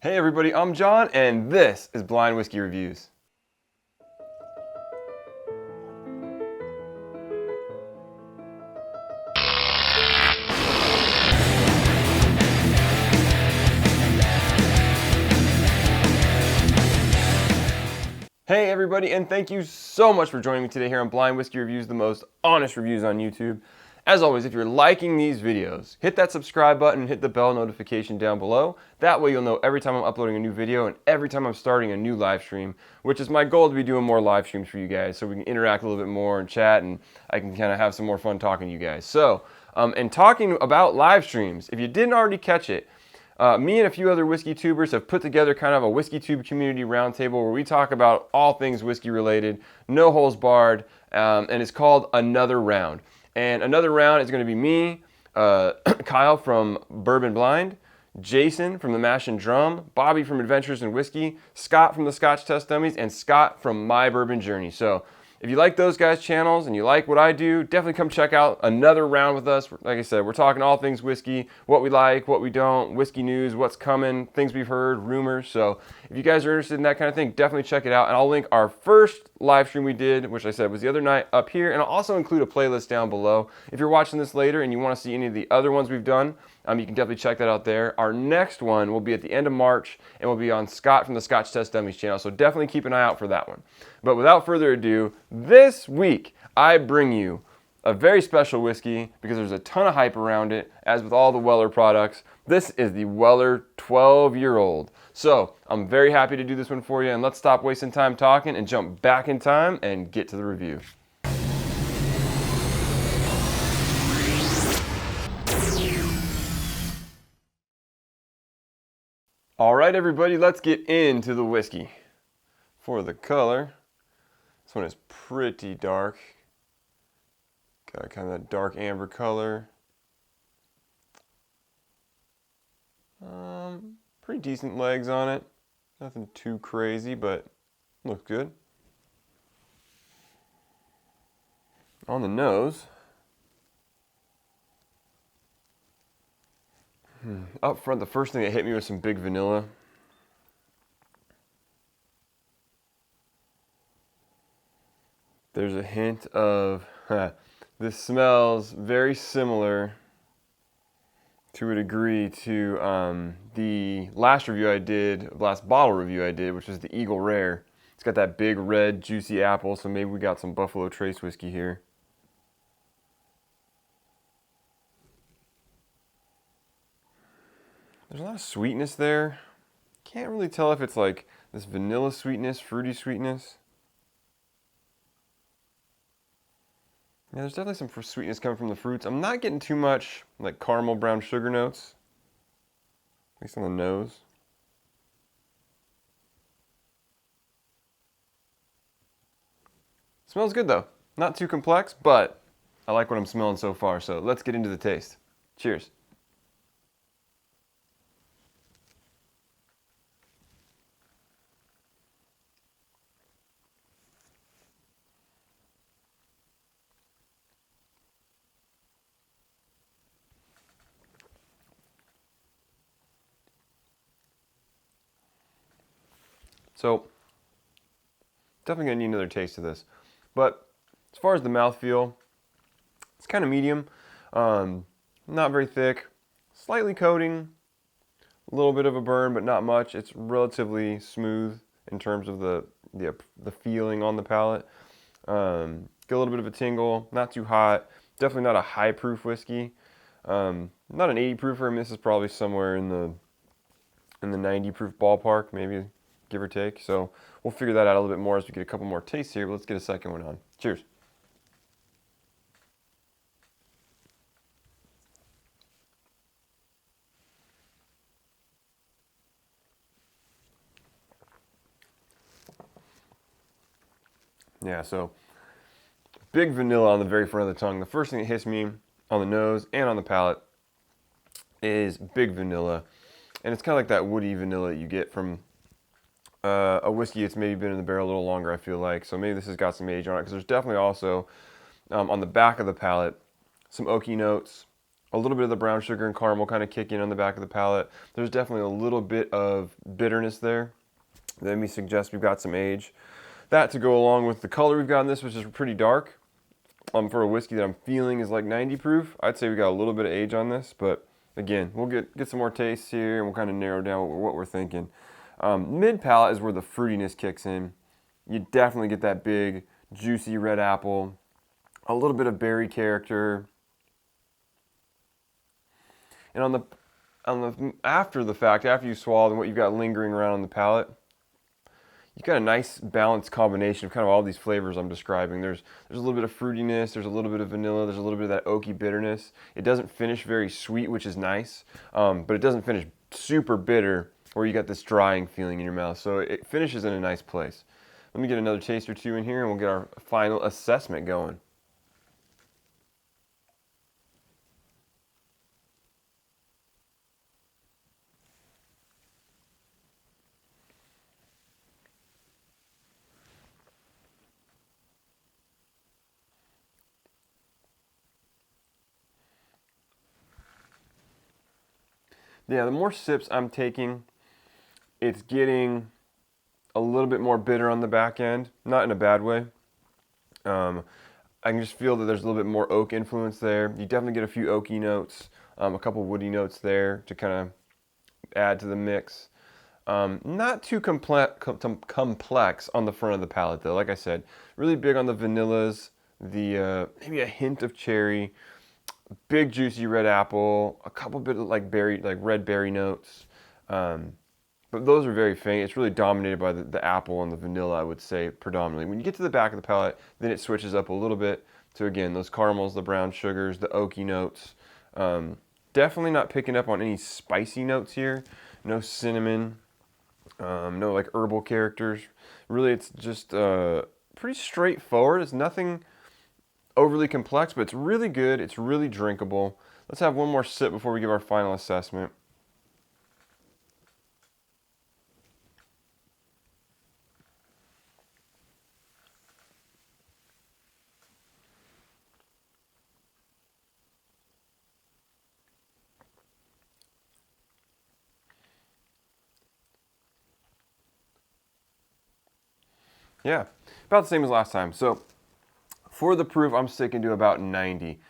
Hey everybody, I'm John, and this is Blind Whiskey Reviews. Hey everybody, and thank you so much for joining me today here on Blind Whiskey Reviews, the most honest reviews on YouTube. As always, if you're liking these videos, hit that subscribe button, hit the bell notification down below. That way you'll know every time I'm uploading a new video and every time I'm starting a new live stream, which is my goal to be doing more live streams for you guys so we can interact a little bit more and chat, and I can kind of have some more fun talking to you guys. So, and talking about live streams, if you didn't already catch it, me and a few other whiskey tubers have put together kind of a whiskey tube community roundtable where we talk about all things whiskey related, no holes barred, and it's called Another Round. And Another Round is going to be me, Kyle from Bourbon Blind, Jason from the Mash and Drum, Bobby from Adventures in Whiskey, Scott from the Scotch Test Dummies, and Scott from My Bourbon Journey. So if you like those guys' channels and you like what I do, definitely come check out Another Round with us. Like I said, we're talking all things whiskey, what we like, what we don't, whiskey news, what's coming, things we've heard, rumors. So if you guys are interested in that kind of thing, definitely check it out. And I'll link our first live stream we did, which I said was the other night, up here. And I'll also include a playlist down below. If you're watching this later and you want to see any of the other ones we've done, you can definitely check that out there. Our next one will be at the end of March and will be on Scott from the Scotch Test Dummies channel. So definitely keep an eye out for that one. But without further ado, this week I bring you a very special whiskey because there's a ton of hype around it, as with all the Weller products. This is the Weller 12-year-old. So I'm very happy to do this one for you, and let's stop wasting time talking and jump back in time and get to the review. All right, everybody, let's get into the whiskey. For the color, this one is pretty dark. Got kind of that dark amber color. Pretty decent legs on it. Nothing too crazy, but looks good. On the nose, up front, the first thing that hit me was some big vanilla. There's a hint of, this smells very similar to a degree to the last bottle review I did, which was the Eagle Rare. It's got that big red juicy apple, so maybe we got some Buffalo Trace whiskey here. There's a lot of sweetness there. Can't really tell if it's like this vanilla sweetness, fruity sweetness. Yeah, there's definitely some sweetness coming from the fruits. I'm not getting too much like caramel brown sugar notes, at least on the nose. Smells good though. Not too complex, but I like what I'm smelling so far. So let's get into the taste. Cheers. So, definitely gonna need another taste of this. But as far as the mouthfeel, it's kind of medium. Not very thick, slightly coating, a little bit of a burn, but not much. It's relatively smooth in terms of the feeling on the palate. Get a little bit of a tingle, not too hot. Definitely not a high proof whiskey. Not an 80 proofer. I mean, this is probably somewhere in the 90 proof ballpark, maybe, give or take. So we'll figure that out a little bit more as we get a couple more tastes here. But let's get a second one on. Cheers. Yeah, so big vanilla on the very front of the tongue. The first thing that hits me on the nose and on the palate is big vanilla. And it's kind of like that woody vanilla you get from a whiskey that's maybe been in the barrel a little longer, I feel like. So maybe this has got some age on it, because there's definitely also, on the back of the palate, some oaky notes, A little bit of the brown sugar and caramel kind of kick in on the back of the palate. There's definitely a little bit of bitterness there. Let me suggest we've got some age. That to go along with the color we've got in this, which is pretty dark. For a whiskey that I'm feeling is like 90 proof, I'd say we got a little bit of age on this, but again, we'll get some more tastes here and we'll kind of narrow down what we're thinking. Mid palate is where the fruitiness kicks in. You definitely get that big, juicy red apple, a little bit of berry character. And on the after the fact, after you swallow and what you've got lingering around on the palate, you've got a nice balanced combination of kind of all these flavors I'm describing. There's a little bit of fruitiness, there's a little bit of vanilla, there's a little bit of that oaky bitterness. It doesn't finish very sweet, which is nice, but it doesn't finish super bitter where you got this drying feeling in your mouth. So it finishes in a nice place. Let me get another taste or two in here and we'll get our final assessment going. Yeah, the more sips I'm taking, it's getting a little bit more bitter on the back end, not in a bad way. I can just feel that there's a little bit more oak influence there. You definitely get a few oaky notes, a couple woody notes there to kind of add to the mix. Not too complex on the front of the palate though. Like I said, really big on the vanillas, maybe a hint of cherry, big juicy red apple, a couple bit of like red berry notes. But those are very faint. It's really dominated by the apple and the vanilla, I would say, predominantly. When you get to the back of the palate, then it switches up a little bit to, again, those caramels, the brown sugars, the oaky notes. Definitely not picking up on any spicy notes here. No cinnamon, no like herbal characters. Really, it's just pretty straightforward. It's nothing overly complex, but it's really good. It's really drinkable. Let's have one more sip before we give our final assessment. Yeah, about the same as last time. So for the proof, I'm sticking to about 90.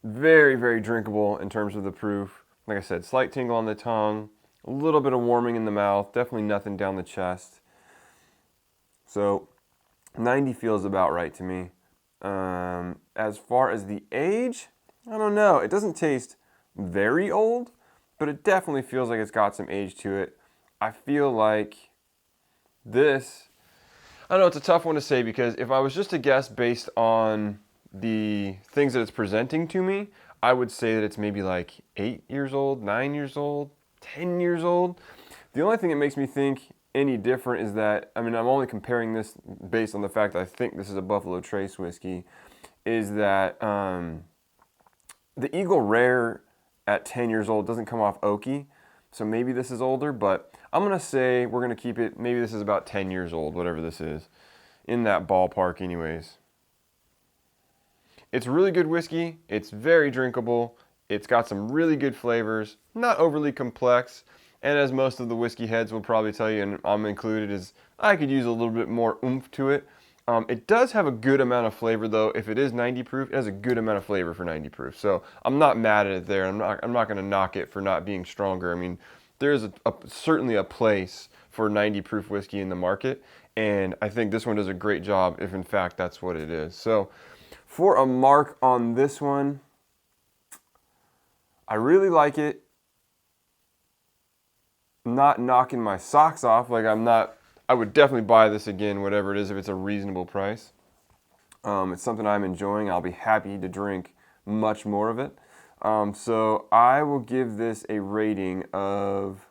Very, very drinkable in terms of the proof. Like I said, slight tingle on the tongue, a little bit of warming in the mouth, definitely nothing down the chest. So 90 feels about right to me. As far as the age, I don't know. It doesn't taste very old, but it definitely feels like it's got some age to it. I feel like this, I don't know, it's a tough one to say because if I was just to guess based on the things that it's presenting to me, I would say that it's maybe like 8 years old, 9 years old, 10 years old. The only thing that makes me think any different is that, I mean, I'm only comparing this based on the fact that I think this is a Buffalo Trace whiskey, is that the Eagle Rare at 10 years old doesn't come off oaky, so maybe this is older, but I'm going to say we're going to keep it, maybe this is about 10 years old, whatever this is, in that ballpark anyways. It's really good whiskey, it's very drinkable, it's got some really good flavors, not overly complex, and as most of the whiskey heads will probably tell you, and I'm included, is I could use a little bit more oomph to it. It does have a good amount of flavor though. If it is 90 proof, it has a good amount of flavor for 90 proof. So I'm not mad at it there. I'm not going to knock it for not being stronger. I mean, there's certainly a place for 90 proof whiskey in the market, and I think this one does a great job if in fact that's what it is. So for a mark on this one, I really like it. Not knocking my socks off, like I would definitely buy this again, whatever it is, if it's a reasonable price. It's something I'm enjoying. I'll be happy to drink much more of it. So I will give this a rating of,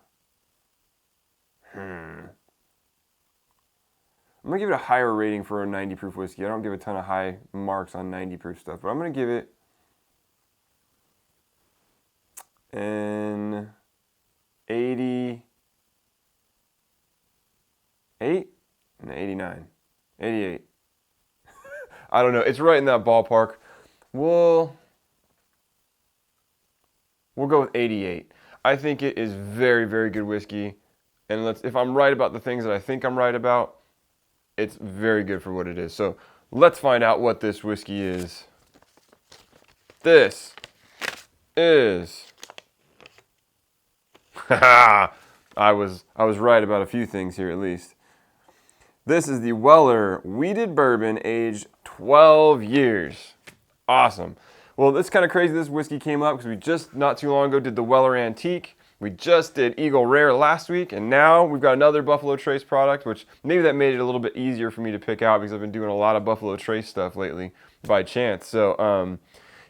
I'm going to give it a higher rating for a 90 proof whiskey. I don't give a ton of high marks on 90 proof stuff, but I'm going to give it an 88, and 89, 88. I don't know. It's right in that ballpark. Well, We'll go with 88. I think it is very, very good whiskey. And if I'm right about the things that I think I'm right about, it's very good for what it is. So let's find out what this whiskey is. This is I was right about a few things here at least. This is the Weller Wheated Bourbon, aged 12 years. Awesome. Well, it's kind of crazy this whiskey came up because we just not too long ago did the Weller Antique. We just did Eagle Rare last week, and now we've got another Buffalo Trace product, which maybe that made it a little bit easier for me to pick out because I've been doing a lot of Buffalo Trace stuff lately by chance. So,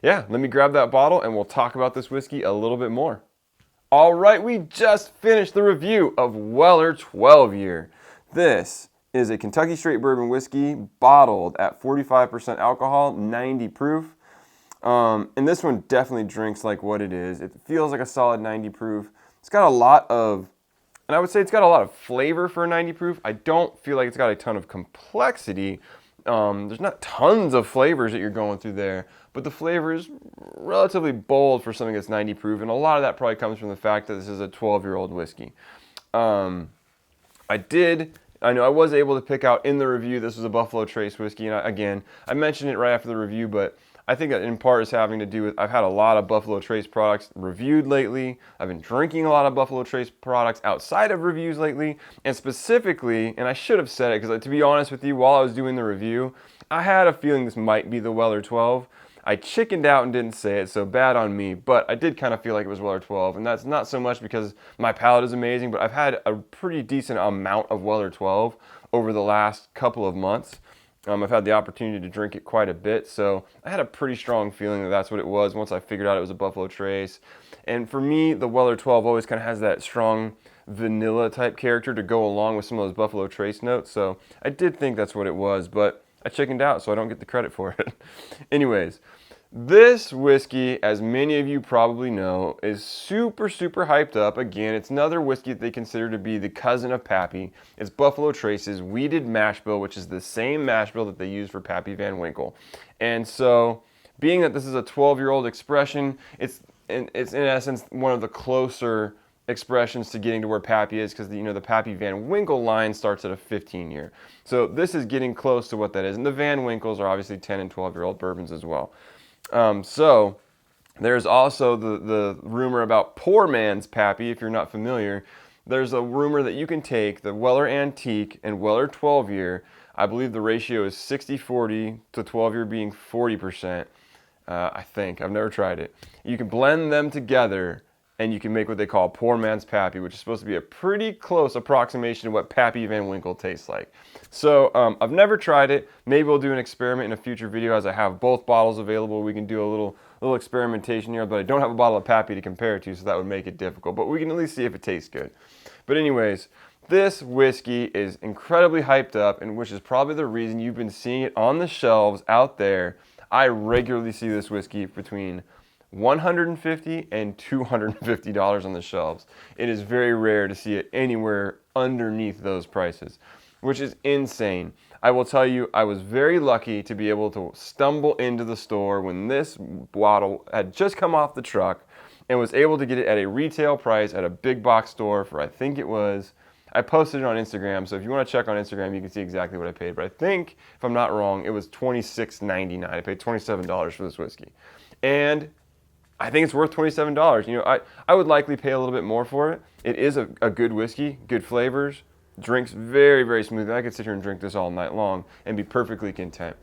yeah, let me grab that bottle and we'll talk about this whiskey a little bit more. All right, we just finished the review of Weller 12 Year. This is a Kentucky Straight Bourbon whiskey bottled at 45% alcohol, 90 proof. And this one definitely drinks like what it is. It feels like a solid 90 proof. It's got a lot of, and I would say it's got a lot of flavor for a 90 proof. I don't feel like it's got a ton of complexity. There's not tons of flavors that you're going through there, but the flavor is relatively bold for something that's 90 proof, and a lot of that probably comes from the fact that this is a 12-year-old whiskey. I know I was able to pick out in the review this was a Buffalo Trace whiskey, and I mentioned it right after the review, but I think that in part is having to do with I've had a lot of Buffalo Trace products reviewed lately. I've been drinking a lot of Buffalo Trace products outside of reviews lately, and specifically, and I should have said it because to be honest with you, while I was doing the review, I had a feeling this might be the Weller 12. I chickened out and didn't say it, so bad on me, but I did kind of feel like it was Weller 12, and that's not so much because my palate is amazing, but I've had a pretty decent amount of Weller 12 over the last couple of months. I've had the opportunity to drink it quite a bit, so I had a pretty strong feeling that that's what it was once I figured out it was a Buffalo Trace. And for me, the Weller 12 always kind of has that strong vanilla type character to go along with some of those Buffalo Trace notes, so I did think that's what it was, but I chickened out, so I don't get the credit for it. Anyways, this whiskey, as many of you probably know, is super, super hyped up. Again, it's another whiskey that they consider to be the cousin of Pappy. It's Buffalo Trace's Wheated Mash Bill, which is the same mash bill that they use for Pappy Van Winkle. And so, being that this is a 12-year-old expression, it's in essence one of the closer expressions to getting to where Pappy is, because the Pappy Van Winkle line starts at a 15-year. So this is getting close to what that is. And the Van Winkles are obviously 10 and 12-year-old bourbons as well. So there's also the rumor about poor man's Pappy, if you're not familiar. There's a rumor that you can take the Weller Antique and Weller 12 Year. I believe the ratio is 60-40 to 12 year being 40%. I think. I've never tried it. You can blend them together and you can make what they call poor man's Pappy, which is supposed to be a pretty close approximation of what Pappy Van Winkle tastes like. So I've never tried it. Maybe we'll do an experiment in a future video as I have both bottles available. We can do a little experimentation here, but I don't have a bottle of Pappy to compare it to, so that would make it difficult. But we can at least see if it tastes good. But anyways, this whiskey is incredibly hyped up, and which is probably the reason you've been seeing it on the shelves out there. I regularly see this whiskey between $150 and $250 on the shelves. It is very rare to see it anywhere underneath those prices, which is insane. I will tell you, I was very lucky to be able to stumble into the store when this bottle had just come off the truck and was able to get it at a retail price at a big box store for, I think it was, I posted it on Instagram, so if you want to check on Instagram, you can see exactly what I paid. But I think, if I'm not wrong, it was $26.99. I paid $27 for this whiskey. And I think it's worth $27. You know, I would likely pay a little bit more for it. It is a good whiskey, good flavors, drinks very, very smoothly. I could sit here and drink this all night long and be perfectly content.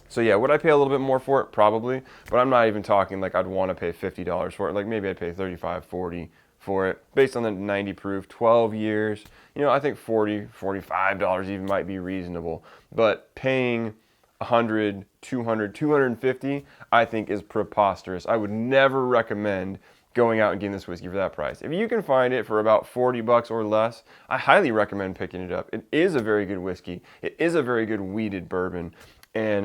So yeah, would I pay a little bit more for it? Probably. But I'm not even talking like I'd want to pay $50 for it. Like maybe I'd pay $35, $40 for it based on the 90 proof, 12 years. You know, I think $40, $45 even might be reasonable. But paying $100, $200, $250, I think is preposterous. I would never recommend going out and getting this whiskey for that price. If you can find it for about $40 or less, I highly recommend picking it up. It is a very good whiskey. It is a very good wheated bourbon, and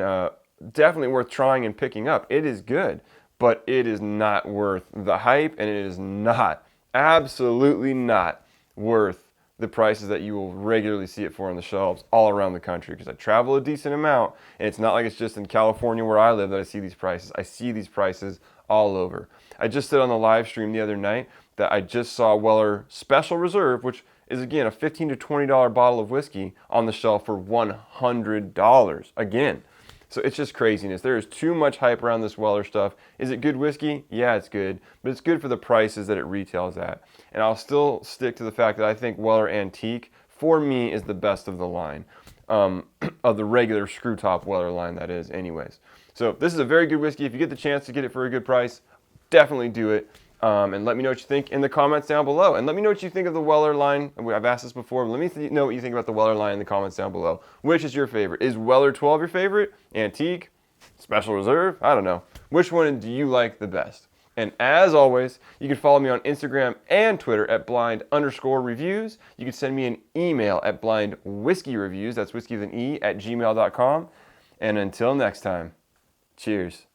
definitely worth trying and picking up. It is good, but it is not worth the hype, and it is not, absolutely not worth the prices that you will regularly see it for on the shelves all around the country, because I travel a decent amount, and it's not like it's just in California where I live that I see these prices. I see these prices all over. I just said on the live stream the other night that I just saw Weller Special Reserve, which is again a $15 to $20 bottle of whiskey on the shelf for $100 again. So it's just craziness. There is too much hype around this Weller stuff. Is it good whiskey? Yeah, it's good, but it's good for the prices that it retails at. And I'll still stick to the fact that I think Weller Antique, for me, is the best of the line, of the regular screw top Weller line, that is, anyways. So this is a very good whiskey. If you get the chance to get it for a good price, definitely do it. And let me know what you think in the comments down below. And let me know what you think of the Weller line. I've asked this before, but let me know what you think about the Weller line in the comments down below. Which is your favorite? Is Weller 12 your favorite? Antique? Special Reserve? I don't know. Which one do you like the best? And as always, you can follow me on Instagram and Twitter at blind_reviews. You can send me an email at blindwhiskeyreviews, that's whiskey with an E, @gmail.com. And until next time, cheers.